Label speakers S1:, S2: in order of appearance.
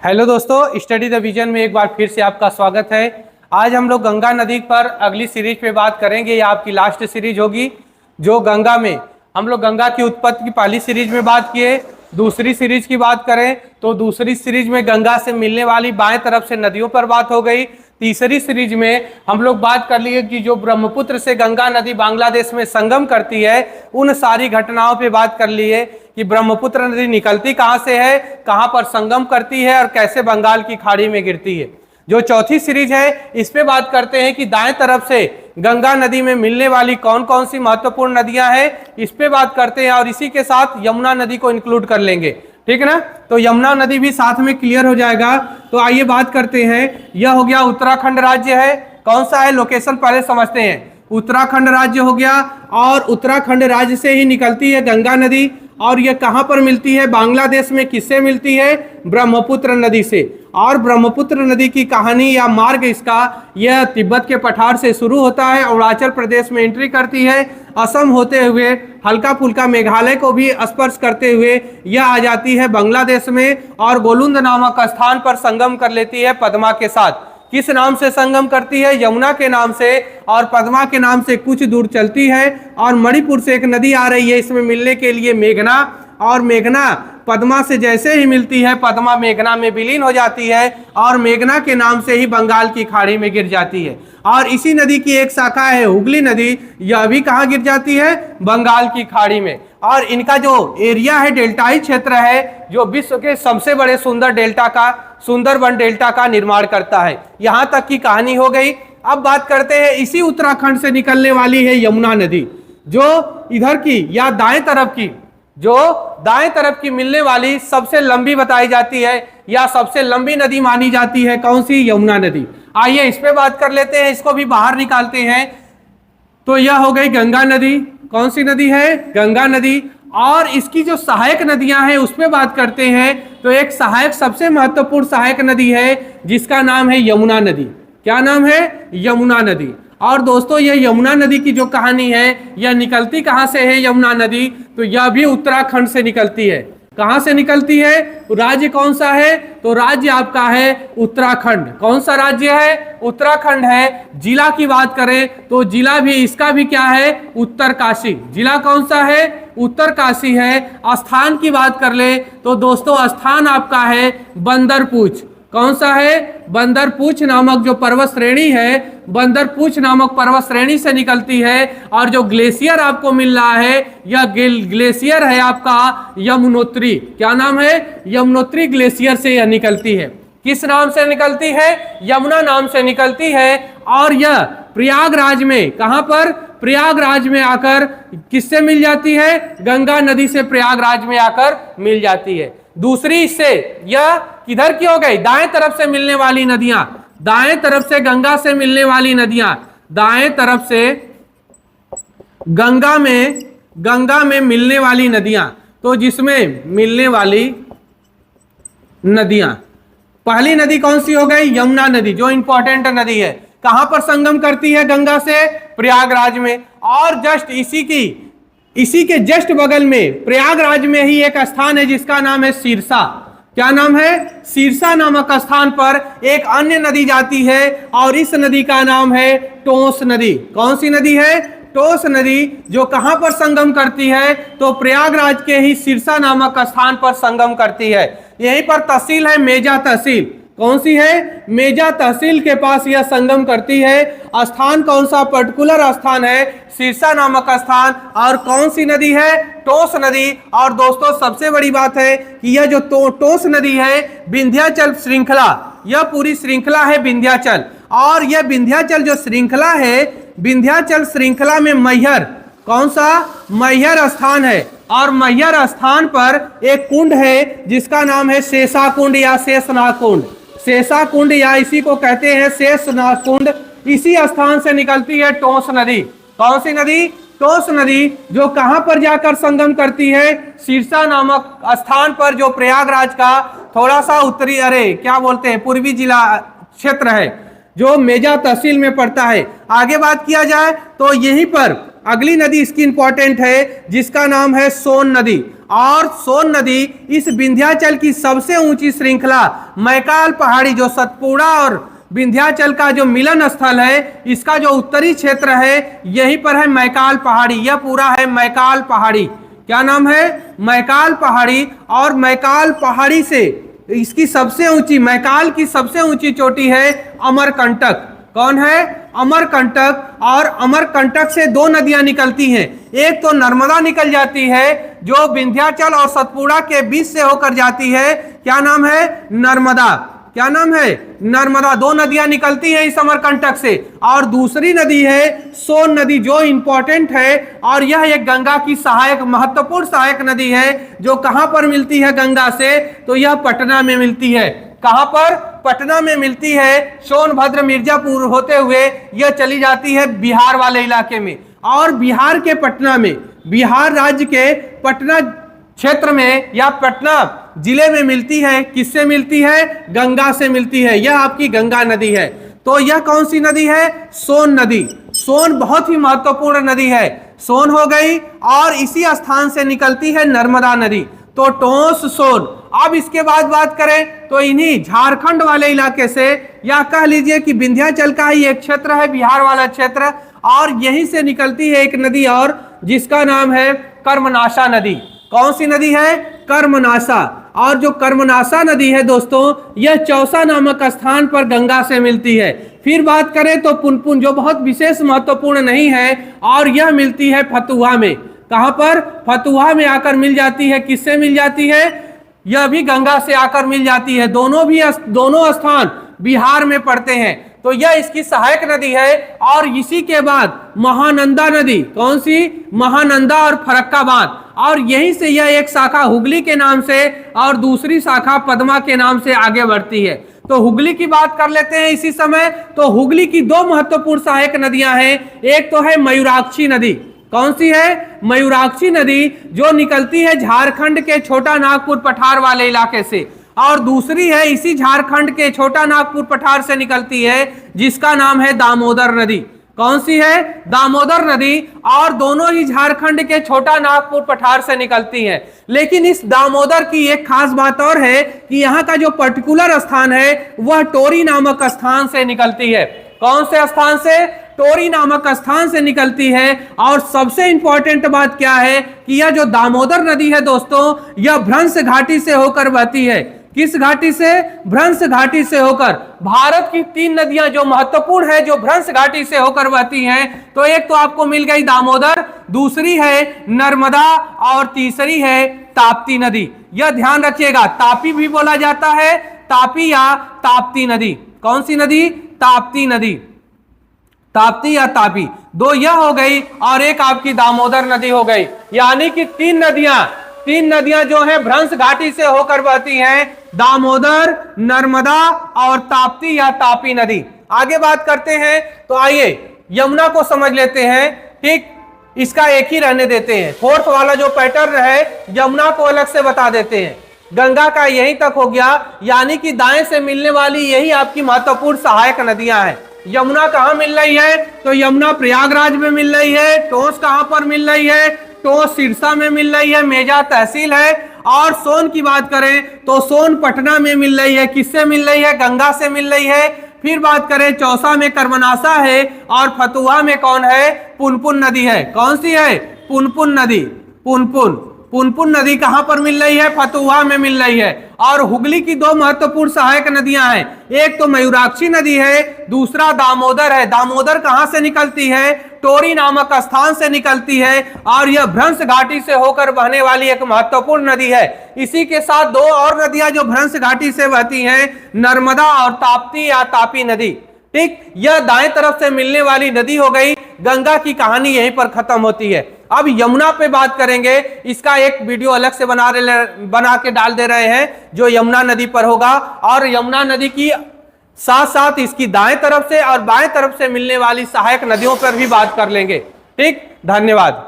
S1: Hello दोस्तों, study the vision में एक बार फिर से आपका स्वागत है। आज हम लोग गंगा नदी पर अगली सीरीज पे बात करेंगे। ये आपकी लास्ट सीरीज होगी जो गंगा में हम लोग गंगा की उत्पत्ति की पहली सीरीज में बात किए। दूसरी सीरीज की बात करें तो दूसरी सीरीज में गंगा से मिलने वाली बाएं तरफ से नदियों पर बात हो गई। तीसरी सीरीज में हम लोग बात कर लिए कि जो ब्रह्मपुत्र से गंगा नदी बांग्लादेश में संगम करती है, उन सारी घटनाओं पे बात कर लिए कि ब्रह्मपुत्र नदी निकलती कहाँ से है, कहाँ पर संगम करती है और कैसे बंगाल की खाड़ी में गिरती है। जो चौथी सीरीज है इस पे बात करते हैं कि दाएं तरफ से गंगा नदी में मिलने वाली कौन कौन सी महत्वपूर्ण नदियां हैं, इस पे बात करते हैं और इसी के साथ यमुना नदी को इंक्लूड कर लेंगे। ठीक है ना, तो यमुना नदी भी साथ में क्लियर हो जाएगा। तो आइए बात करते हैं। यह हो गया उत्तराखंड राज्य है। कौन सा है, लोकेशन पहले समझते हैं। उत्तराखंड राज्य हो गया और उत्तराखंड राज्य से ही निकलती है गंगा नदी। और यह कहां पर मिलती है, बांग्लादेश में किससे मिलती है, ब्रह्मपुत्र नदी से। और ब्रह्मपुत्र नदी की कहानी या मार्ग इसका यह तिब्बत के पठार से शुरू होता है, अरुणाचल प्रदेश में एंट्री करती है, असम होते हुए हल्का फुल्का मेघालय को भी स्पर्श करते हुए यह आ जाती है बांग्लादेश में और गोलुंद नामक स्थान पर संगम कर लेती है पद्मा के साथ। किस नाम से संगम करती है, यमुना के नाम से, और पद्मा के नाम से कुछ दूर चलती है। और मणिपुर से एक नदी आ रही है इसमें मिलने के लिए, मेघना। और मेघना पद्मा से जैसे ही मिलती है, पद्मा मेघना में विलीन हो जाती है और मेघना के नाम से ही बंगाल की खाड़ी में गिर जाती है। और इसी नदी की एक शाखा है हुगली नदी, यह भी कहाँ गिर जाती है, बंगाल की खाड़ी में। और इनका जो एरिया है, डेल्टाई क्षेत्र है, जो विश्व के सबसे बड़े सुंदर डेल्टा का, सुंदरबन डेल्टा का निर्माण करता है। यहाँ तक की कहानी हो गई। अब बात करते हैं इसी उत्तराखंड से निकलने वाली है यमुना नदी, जो इधर की या दाएं तरफ की, जो दाएं तरफ की मिलने वाली सबसे लंबी बताई जाती है या सबसे लंबी नदी मानी जाती है। कौन सी, यमुना नदी। आइए इस पे बात कर लेते हैं, इसको भी बाहर निकालते हैं। तो यह हो गई गंगा नदी। कौन सी नदी है, गंगा नदी। और इसकी जो सहायक नदियां हैं उस पे बात करते हैं। तो एक सहायक, सबसे महत्वपूर्ण सहायक नदी है जिसका नाम है यमुना नदी। क्या नाम है, यमुना नदी। और दोस्तों ये यमुना नदी की जो कहानी है, यह निकलती कहाँ से है यमुना नदी, तो यह भी उत्तराखंड से निकलती है। कहाँ से निकलती है, राज्य कौन सा है, तो राज्य आपका है उत्तराखंड। कौन सा राज्य है, उत्तराखंड है। जिला की बात करें तो जिला भी इसका भी क्या है, उत्तरकाशी। जिला कौन सा है, उत्तरकाशी है। स्थान की बात कर ले तो दोस्तों स्थान आपका है बंदरपूछ। कौन सा है, बंदरपूछ नामक जो पर्वत श्रेणी है, बंदरपूछ नामक पर्वत श्रेणी से निकलती है। और जो ग्लेशियर आपको मिल रहा है, यह ग्लेशियर है आपका यमुनोत्री। क्या नाम है, यमुनोत्री ग्लेशियर से यह निकलती है। किस नाम से निकलती है, यमुना नाम से निकलती है। और यह प्रयागराज में, कहां पर, प्रयागराज में आकर किससे मिल जाती है, गंगा नदी से प्रयागराज में आकर मिल जाती है। दूसरी इससे यह किधर की हो गई, दाएं तरफ से मिलने वाली नदियां, दाएं तरफ से गंगा से मिलने वाली नदियां, दाएं तरफ से गंगा में मिलने वाली नदियां। तो जिसमें मिलने वाली नदियां, पहली नदी कौन सी हो गई, यमुना नदी, जो इंपॉर्टेंट नदी है। कहां पर संगम करती है गंगा से, प्रयागराज में। और जस्ट इसी के जस्ट बगल में प्रयागराज में ही एक स्थान है जिसका नाम है सिरसा। क्या नाम है, सिरसा नामक स्थान पर एक अन्य नदी जाती है और इस नदी का नाम है टोंस नदी। कौन सी नदी है, टोंस नदी, जो कहां पर संगम करती है, तो प्रयागराज के ही सिरसा नामक स्थान पर संगम करती है। यहीं पर तहसील है मेजा तहसील। कौन सी है, मेजा तहसील के पास यह संगम करती है। स्थान कौन सा, पर्टिकुलर स्थान है सिरसा नामक स्थान। और कौन सी नदी है, टोंस नदी। और दोस्तों सबसे बड़ी बात है कि यह जो टोंस नदी है, विंध्याचल श्रृंखला, यह पूरी श्रृंखला है विंध्याचल। और यह विंध्याचल जो श्रृंखला है, विंध्याचल श्रृंखला में मैहर, कौन सा, मैहर स्थान है। और मैहर स्थान पर एक कुंड है जिसका नाम है शेषा कुंड या शेषनाग कुंड। शेषा कुंड या इसी को कहते हैं शेषनाग कुंड। इसी स्थान से निकलती है टोंस नदी। कौन सी नदी, टोंस नदी, जो कहां पर जाकर संगम करती है, सिरसा नामक स्थान पर, जो प्रयागराज का थोड़ा सा उत्तरी, क्या बोलते हैं, पूर्वी जिला क्षेत्र है, जो मेजा तहसील में पड़ता है। आगे बात किया जाए तो यहीं पर अगली नदी इसकी इंपॉर्टेंट है जिसका नाम है सोन नदी। और सोन नदी इस विंध्याचल की सबसे ऊंची श्रृंखला मैकाल पहाड़ी, जो सतपुड़ा और विंध्याचल का जो मिलन स्थल है, इसका जो उत्तरी क्षेत्र है यहीं पर है मैकाल पहाड़ी। यह पूरा है मैकाल पहाड़ी। क्या नाम है? मैकाल पहाड़ी। और मैकाल पहाड़ी से इसकी सबसे ऊंची, मैकाल की सबसे ऊंची चोटी है अमरकंटक। कौन है? अमरकंटक। और अमरकंटक से दो नदियां निकलती हैं। एक तो नर्मदा निकल जाती है जो विंध्याचल और सतपुड़ा के बीच से होकर जाती है। क्या नाम है? नर्मदा। क्या नाम है? नर्मदा। दो नदियां निकलती हैं इस अमरकंटक से। और दूसरी नदी है सोन नदी, जो इंपॉर्टेंट है और यह एक गंगा की सहायक, महत्वपूर्ण सहायक नदी है। जो कहां पर मिलती है गंगा से? तो यह पटना में मिलती है। कहां पर? पटना में मिलती है। सोनभद्र मिर्जापुर होते हुए यह चली जाती है बिहार वाले इलाके में। और बिहार के पटना में, बिहार राज्य के पटना क्षेत्र में या पटना जिले में मिलती है। किससे मिलती है? गंगा से मिलती है। यह आपकी गंगा नदी है। तो यह कौन सी नदी है? सोन नदी। सोन बहुत ही महत्वपूर्ण नदी है। सोन हो गई। और इसी स्थान से निकलती है नर्मदा नदी। तो टोंस, सोन। अब इसके बाद बात करें तो इन्हीं झारखंड वाले इलाके से, या कह लीजिए कि विंध्याचल का ही एक क्षेत्र है, बिहार वाला क्षेत्र, और यहीं से निकलती है एक नदी और, जिसका नाम है कर्मनाशा नदी। कौन सी नदी है? कर्मनाशा। और जो कर्मनाशा नदी है दोस्तों, यह चौसा नामक स्थान पर गंगा से मिलती है। फिर बात करें तो पुनपुन, जो बहुत विशेष महत्वपूर्ण नहीं है, और यह मिलती है फतुहा में। कहां पर? फतुहा में आकर मिल जाती है। किससे मिल जाती है? यह भी गंगा से आकर मिल जाती है। दोनों स्थान बिहार में पड़ते हैं। तो यह इसकी सहायक नदी है। और इसी के बाद महानंदा नदी। कौन सी? महानंदा और फरक्का बांध। और यहीं से यह एक शाखा हुगली के नाम से और दूसरी शाखा पद्मा के नाम से आगे बढ़ती है। तो हुगली की बात कर लेते हैं इसी समय। तो हुगली की दो महत्वपूर्ण सहायक नदियां हैं। एक तो है मयूराक्षी नदी। कौन सी है? मयूराक्षी नदी, जो निकलती है झारखंड के छोटा नागपुर पठार वाले इलाके से। और दूसरी है इसी झारखंड के छोटा नागपुर पठार से निकलती है, जिसका नाम है दामोदर नदी। कौन सी है? दामोदर नदी। और दोनों ही झारखंड के छोटा नागपुर पठार से निकलती हैं। लेकिन इस दामोदर की एक खास बात और है कि यहाँ का जो पर्टिकुलर स्थान है वह टोरी नामक स्थान से निकलती है। कौन से स्थान से? टोरी नामक स्थान से निकलती है। और सबसे इंपॉर्टेंट बात क्या है कि यह जो दामोदर नदी है दोस्तों, यह भ्रंश घाटी से होकर बहती है। किस घाटी से? भ्रंश घाटी से होकर। भारत की तीन नदियां जो महत्वपूर्ण है, जो भ्रंश घाटी से होकर बहती हैं, तो एक तो आपको मिल गई दामोदर, दूसरी है नर्मदा, और तीसरी है ताप्ती नदी। यह ध्यान रखिएगा, तापी भी बोला जाता है, तापी या ताप्ती नदी। कौन सी नदी? ताप्ती नदी। ताप्ती या तापी, दो यह हो गई और एक आपकी दामोदर नदी हो गई। यानी कि तीन नदियां जो है भ्रंश घाटी से होकर बहती हैं, दामोदर, नर्मदा और ताप्ती या तापी नदी। आगे बात करते हैं तो आइए यमुना को समझ लेते हैं। ठीक, इसका एक ही रहने देते हैं। फोर्थ वाला जो पैटर्न है यमुना को अलग से बता देते हैं। गंगा का यहीं तक हो गया, यानी कि दाएं से मिलने वाली यही आपकी महत्वपूर्ण सहायक नदियां हैं। यमुना कहाँ मिल रही है? तो यमुना प्रयागराज में मिल रही है। टोंस कहाँ पर मिल रही है? टोंस सिरसा में मिल रही है, मेजा तहसील है। और सोन की बात करें तो सोन पटना में मिल रही है। किससे मिल रही है? गंगा से मिल रही है। फिर बात करें चौसा में कर्मनाशा है, और फतुहा में कौन है? पुनपुन नदी है। कौन सी है? पुनपुन नदी। पुनपुन नदी कहां पर मिल रही है? फतुहा में मिल रही है। और हुगली की दो महत्वपूर्ण सहायक नदियां हैं, एक तो मयूराक्षी नदी है, दूसरा दामोदर है। दामोदर कहां से निकलती है? टोरी नामक स्थान से निकलती है, और यह भ्रंश घाटी से होकर बहने वाली एक महत्वपूर्ण नदी है। इसी के साथ दो और नदियां जो भ्रंश घाटी से बहती हैं, नर्मदा और ताप्ती या तापी नदी। ठीक, यह दाएं तरफ से मिलने वाली नदी हो गई। गंगा की कहानी यहीं पर खत्म होती है। अब यमुना पे बात करेंगे, इसका एक वीडियो अलग से बना के डाल दे रहे हैं, जो यमुना नदी पर होगा। और यमुना नदी की साथ साथ इसकी दाएं तरफ से और बाएं तरफ से मिलने वाली सहायक नदियों पर भी बात कर लेंगे। ठीक, धन्यवाद।